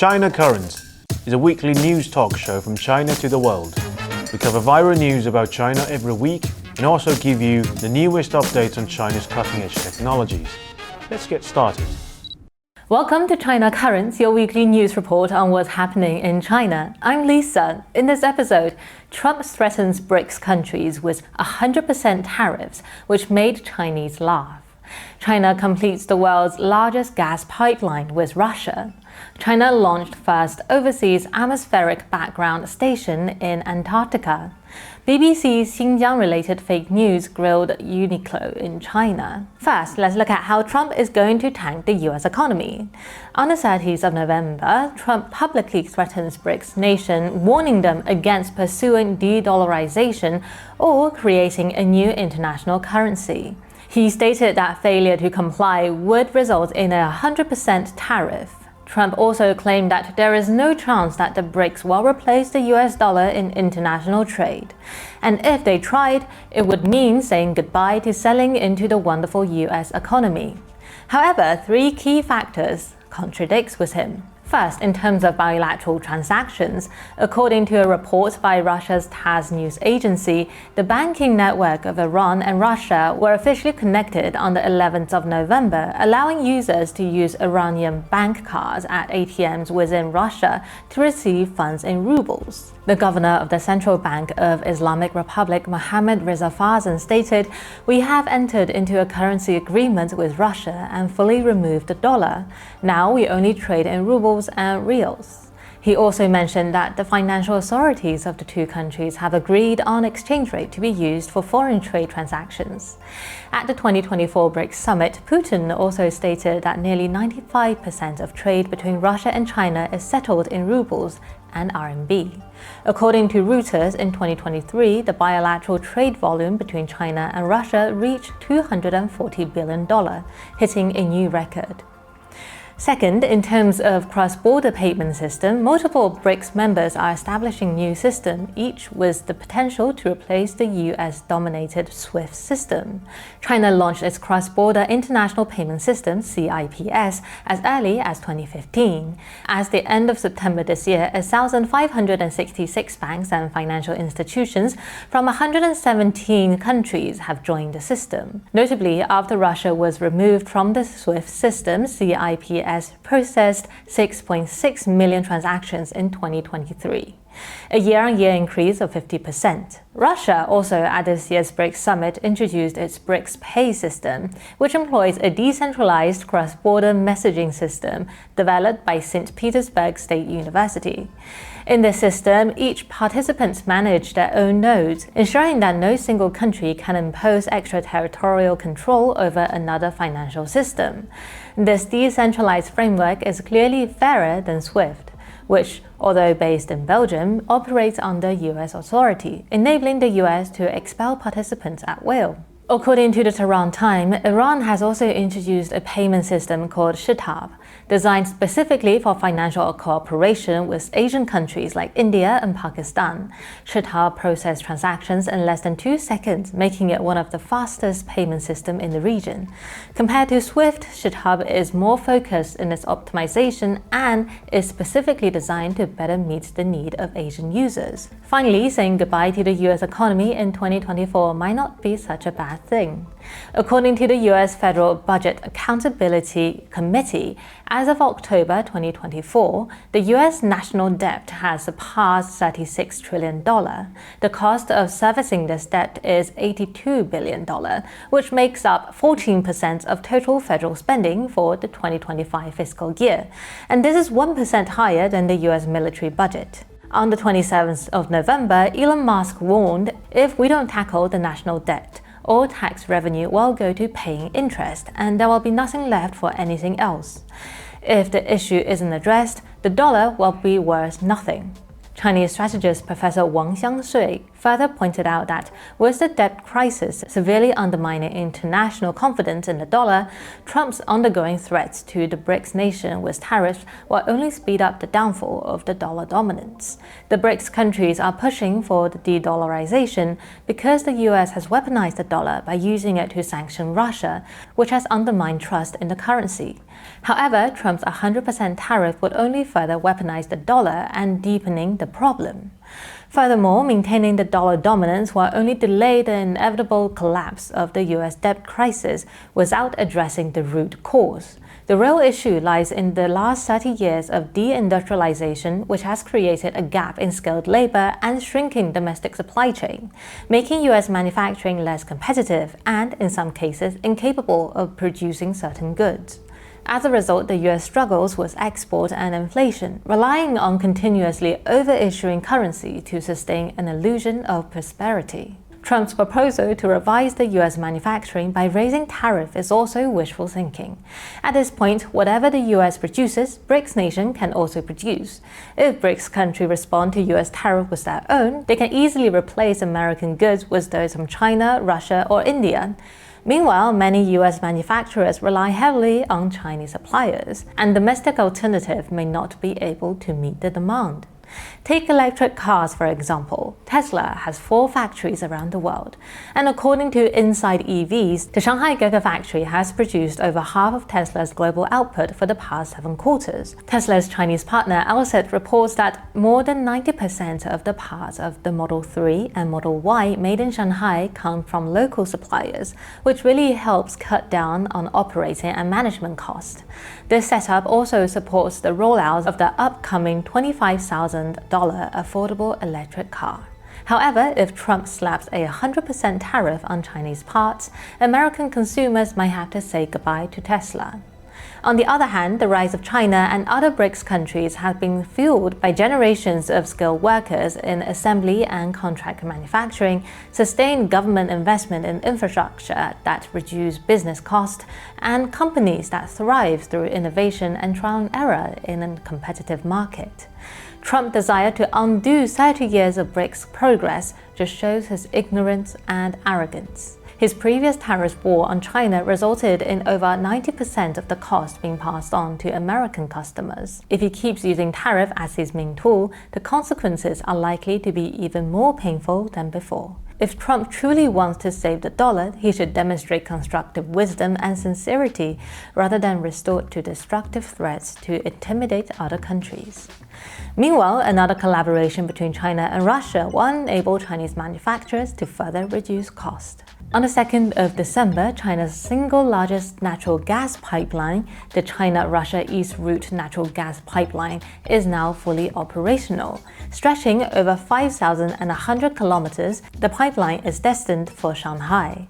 China Current is a weekly news talk show from China to the world. We cover viral news about China every week and also give you the newest updates on China's cutting-edge technologies. Let's get started. Welcome to China Currents, your weekly news report on what's happening in China. I'm Lisa. In this episode, Trump threatens BRICS countries with 100% tariffs, which made Chinese laugh. China completes the world's largest gas pipeline with Russia. China launched first overseas atmospheric background station in Antarctica. BBC's Xinjiang-related fake news grilled Uniqlo in China. First, let's look at how Trump is going to tank the US economy. On the 30th of November, Trump publicly threatens BRICS nations, warning them against pursuing de-dollarization or creating a new international currency. He stated that failure to comply would result in a 100% tariff. Trump also claimed that there is no chance that the BRICS will replace the US dollar in international trade. And if they tried, it would mean saying goodbye to selling into the wonderful US economy. However, three key factors contradicts with him. First, in terms of bilateral transactions, according to a report by Russia's TASS news agency, the banking network of Iran and Russia were officially connected on the 11th of November, allowing users to use Iranian bank cards at ATMs within Russia to receive funds in rubles. The governor of the Central Bank of Islamic Republic, Mohammad Reza Farzan, stated, "We have entered into a currency agreement with Russia and fully removed the dollar. Now we only trade in rubles and reals." He also mentioned that the financial authorities of the two countries have agreed on exchange rate to be used for foreign trade transactions. At the 2024 BRICS summit, Putin also stated that nearly 95% of trade between Russia and China is settled in rubles and RMB. According to Reuters, in 2023, the bilateral trade volume between China and Russia reached $240 billion, hitting a new record. Second, in terms of cross-border payment system, multiple BRICS members are establishing new systems, each with the potential to replace the US-dominated SWIFT system. China launched its cross-border international payment system, CIPS, as early as 2015. As the end of September this year, 1,566 banks and financial institutions from 117 countries have joined the system. Notably, after Russia was removed from the SWIFT system, CIPS processed 6.6 million transactions in 2023, a year-on-year increase of 50%. Russia also at this year's BRICS summit introduced its BRICS Pay system, which employs a decentralized cross-border messaging system developed by St. Petersburg State University. In this system, each participant manages their own nodes, ensuring that no single country can impose extraterritorial control over another financial system. This decentralized framework is clearly fairer than SWIFT, which, although based in Belgium, operates under US authority, enabling the US to expel participants at will. According to the Tehran Times, Iran has also introduced a payment system called Shihab, designed specifically for financial cooperation with Asian countries like India and Pakistan. Shihab processes transactions in less than 2 seconds, making it one of the fastest payment systems in the region. Compared to SWIFT, Shihab is more focused in its optimization and is specifically designed to better meet the need of Asian users. Finally, saying goodbye to the US economy in 2024 might not be such a bad thing. According to the US Federal Budget Accountability Committee, as of October 2024, the US national debt has surpassed $36 trillion. The cost of servicing this debt is $82 billion, which makes up 14% of total federal spending for the 2025 fiscal year. And this is 1% higher than the US military budget. On the 27th of November, Elon Musk warned, "If we don't tackle the national debt, all tax revenue will go to paying interest, and there will be nothing left for anything else. If the issue isn't addressed, the dollar will be worth nothing." Chinese strategist Professor Wang Xiangshui further pointed out that with the debt crisis severely undermining international confidence in the dollar, Trump's ongoing threats to the BRICS nation with tariffs will only speed up the downfall of the dollar dominance. The BRICS countries are pushing for the de-dollarization because the US has weaponized the dollar by using it to sanction Russia, which has undermined trust in the currency. However, Trump's 100% tariff would only further weaponize the dollar and deepening the problem. Furthermore, maintaining the dollar dominance will only delay the inevitable collapse of the US debt crisis without addressing the root cause. The real issue lies in the last 30 years of deindustrialization, which has created a gap in skilled labor and shrinking domestic supply chain, making US manufacturing less competitive and, in some cases, incapable of producing certain goods. As a result, the US struggles with export and inflation, relying on continuously over-issuing currency to sustain an illusion of prosperity. Trump's proposal to revise the US manufacturing by raising tariff is also wishful thinking. At this point, whatever the US produces, BRICS nation can also produce. If BRICS countries respond to US tariff with their own, they can easily replace American goods with those from China, Russia, or India. Meanwhile, many US manufacturers rely heavily on Chinese suppliers, and domestic alternatives may not be able to meet the demand. Take electric cars, for example. Tesla has 4 factories around the world, and according to Inside EVs, the Shanghai Gigafactory has produced over half of Tesla's global output for the past 7 quarters. Tesla's Chinese partner Alcet reports that more than 90% of the parts of the Model 3 and Model Y made in Shanghai come from local suppliers, which really helps cut down on operating and management costs. This setup also supports the rollout of the upcoming $25,000 affordable electric car. However, if Trump slaps a 100% tariff on Chinese parts, American consumers might have to say goodbye to Tesla. On the other hand, the rise of China and other BRICS countries has been fueled by generations of skilled workers in assembly and contract manufacturing, sustained government investment in infrastructure that reduce business costs, and companies that thrive through innovation and trial and error in a competitive market. Trump's desire to undo 30 years of BRICS progress just shows his ignorance and arrogance. His previous tariff war on China resulted in over 90% of the cost being passed on to American customers. If he keeps using tariff as his main tool, the consequences are likely to be even more painful than before. If Trump truly wants to save the dollar, he should demonstrate constructive wisdom and sincerity rather than resort to destructive threats to intimidate other countries. Meanwhile, another collaboration between China and Russia will enable Chinese manufacturers to further reduce cost. On the 2nd of December, China's single largest natural gas pipeline, the China-Russia East Route natural gas pipeline, is now fully operational. Stretching over 5,100 kilometers, the pipeline is destined for Shanghai.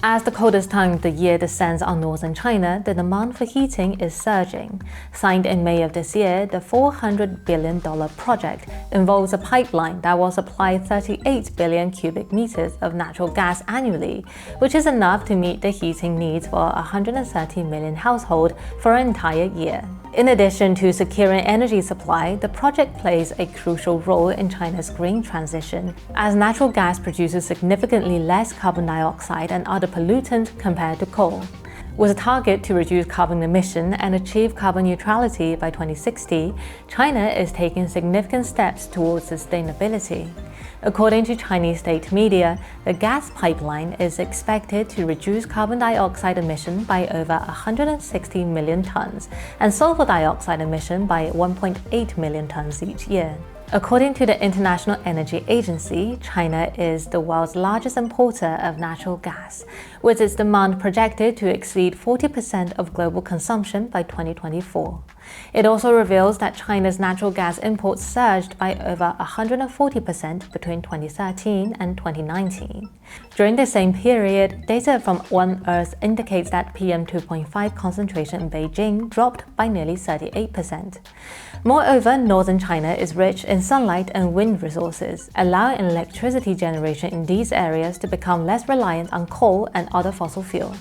As the coldest time of the year descends on northern China, the demand for heating is surging. Signed in May of this year, the $400 billion project involves a pipeline that will supply 38 billion cubic meters of natural gas annually, which is enough to meet the heating needs for 130 million households for an entire year. In addition to securing energy supply, the project plays a crucial role in China's green transition, as natural gas produces significantly less carbon dioxide and other pollutants compared to coal. With a target to reduce carbon emission and achieve carbon neutrality by 2060, China is taking significant steps towards sustainability. According to Chinese state media, the gas pipeline is expected to reduce carbon dioxide emission by over 160 million tons and sulfur dioxide emission by 1.8 million tons each year. According to the International Energy Agency, China is the world's largest importer of natural gas, with its demand projected to exceed 40% of global consumption by 2024. It also reveals that China's natural gas imports surged by over 140% between 2013 and 2019. During the same period, data from One Earth indicates that PM2.5 concentration in Beijing dropped by nearly 38%. Moreover, northern China is rich in sunlight and wind resources, allowing electricity generation in these areas to become less reliant on coal and other fossil fuel.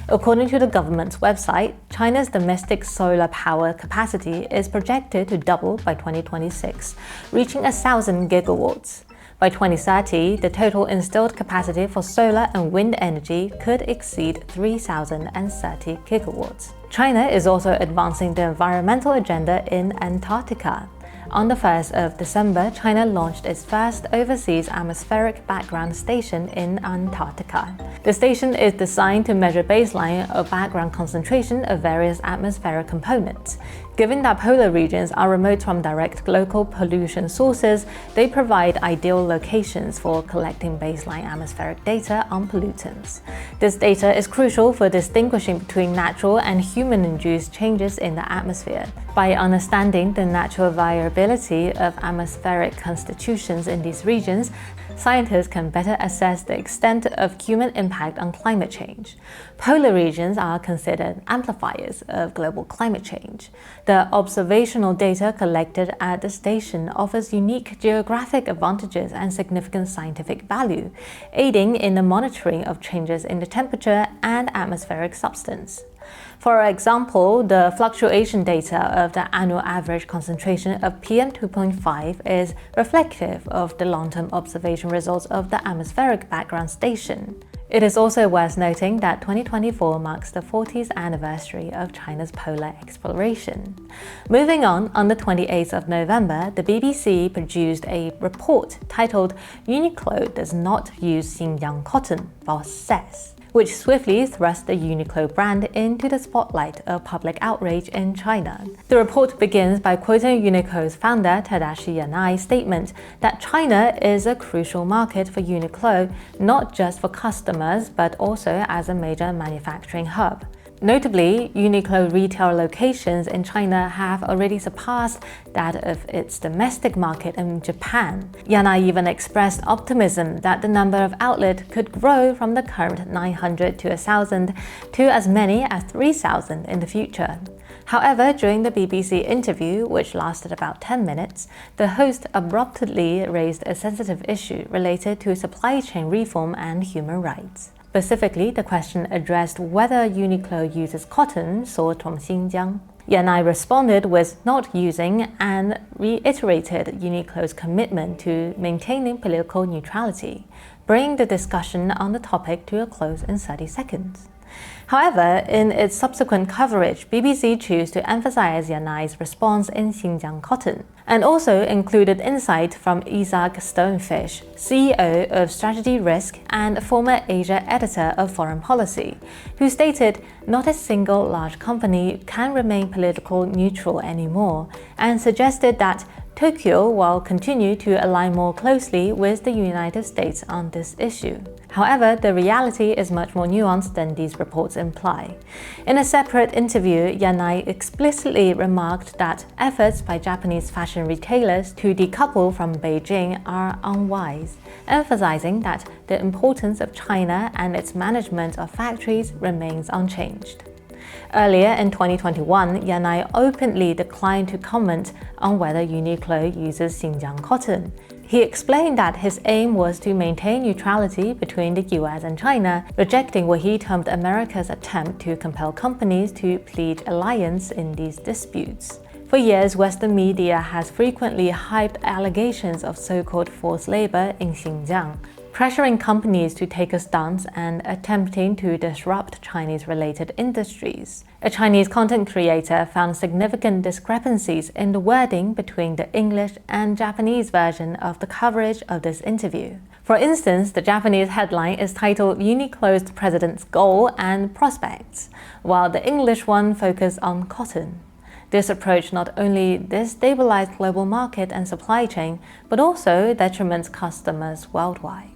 According to the government's website, China's domestic solar power capacity is projected to double by 2026, reaching 1,000 gigawatts. By 2030, the total installed capacity for solar and wind energy could exceed 3,030 gigawatts. China is also advancing the environmental agenda in Antarctica. On the 1st of December, China launched its first overseas atmospheric background station in Antarctica. The station is designed to measure baseline or background concentration of various atmospheric components. Given that polar regions are remote from direct local pollution sources, they provide ideal locations for collecting baseline atmospheric data on pollutants. This data is crucial for distinguishing between natural and human-induced changes in the atmosphere. By understanding the natural variability of atmospheric constitutions in these regions, scientists can better assess the extent of human impact on climate change. Polar regions are considered amplifiers of global climate change. The observational data collected at the station offers unique geographic advantages and significant scientific value, aiding in the monitoring of changes in the temperature and atmospheric substance. For example, the fluctuation data of the annual average concentration of PM2.5 is reflective of the long-term observation results of the atmospheric background station. It is also worth noting that 2024 marks the 40th anniversary of China's polar exploration. Moving on the 28th of November, the BBC produced a report titled "Uniqlo Does Not Use Xinjiang Cotton," Boss says, which swiftly thrust the Uniqlo brand into the spotlight of public outrage in China. The report begins by quoting Uniqlo's founder Tadashi Yanai's statement that China is a crucial market for Uniqlo, not just for customers, but also as a major manufacturing hub. Notably, Uniqlo retail locations in China have already surpassed that of its domestic market in Japan. Yanai even expressed optimism that the number of outlets could grow from the current 900 to 1,000 to as many as 3,000 in the future. However, during the BBC interview, which lasted about 10 minutes, the host abruptly raised a sensitive issue related to supply chain reform and human rights. Specifically, the question addressed whether Uniqlo uses cotton sourced from Xinjiang. Yanai responded with not using and reiterated Uniqlo's commitment to maintaining political neutrality, bringing the discussion on the topic to a close in 30 seconds. However, in its subsequent coverage, BBC chose to emphasize Yanai's response in Xinjiang cotton, and also included insight from Isaac Stonefish, CEO of Strategy Risk and former Asia editor of Foreign Policy, who stated not a single large company can remain politically neutral anymore, and suggested that Tokyo will continue to align more closely with the United States on this issue. However, the reality is much more nuanced than these reports imply. In a separate interview, Yanai explicitly remarked that efforts by Japanese fashion retailers to decouple from Beijing are unwise, emphasizing that the importance of China and its management of factories remains unchanged. Earlier in 2021, Yanai openly declined to comment on whether Uniqlo uses Xinjiang cotton. He explained that his aim was to maintain neutrality between the US and China, rejecting what he termed America's attempt to compel companies to plead alliance in these disputes. For years, Western media has frequently hyped allegations of so-called forced labor in Xinjiang, pressuring companies to take a stance and attempting to disrupt Chinese-related industries. A Chinese content creator found significant discrepancies in the wording between the English and Japanese version of the coverage of this interview. For instance, the Japanese headline is titled "Uniqlo's President's Goal and Prospects," while the English one focused on cotton. This approach not only destabilized global market and supply chain, but also detriments customers worldwide.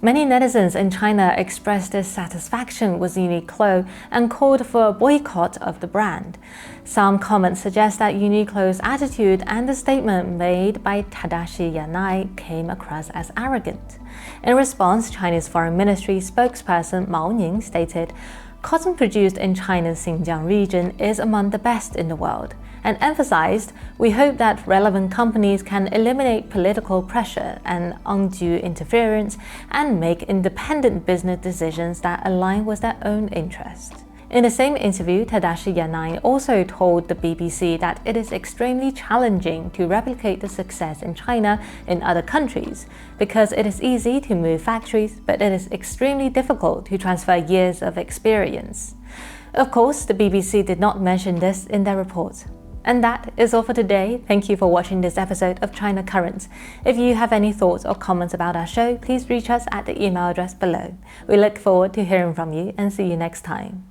Many netizens in China expressed dissatisfaction with Uniqlo and called for a boycott of the brand. Some comments suggest that Uniqlo's attitude and the statement made by Tadashi Yanai came across as arrogant. In response, Chinese Foreign Ministry spokesperson Mao Ning stated, "Cotton produced in China's Xinjiang region is among the best in the world," and emphasized, "We hope that relevant companies can eliminate political pressure and undue interference and make independent business decisions that align with their own interests." In the same interview, Tadashi Yanai also told the BBC that it is extremely challenging to replicate the success in China in other countries because it is easy to move factories, but it is extremely difficult to transfer years of experience. Of course, the BBC did not mention this in their report. And that is all for today. Thank you for watching this episode of China Currents. If you have any thoughts or comments about our show, please reach us at the email address below. We look forward to hearing from you and see you next time.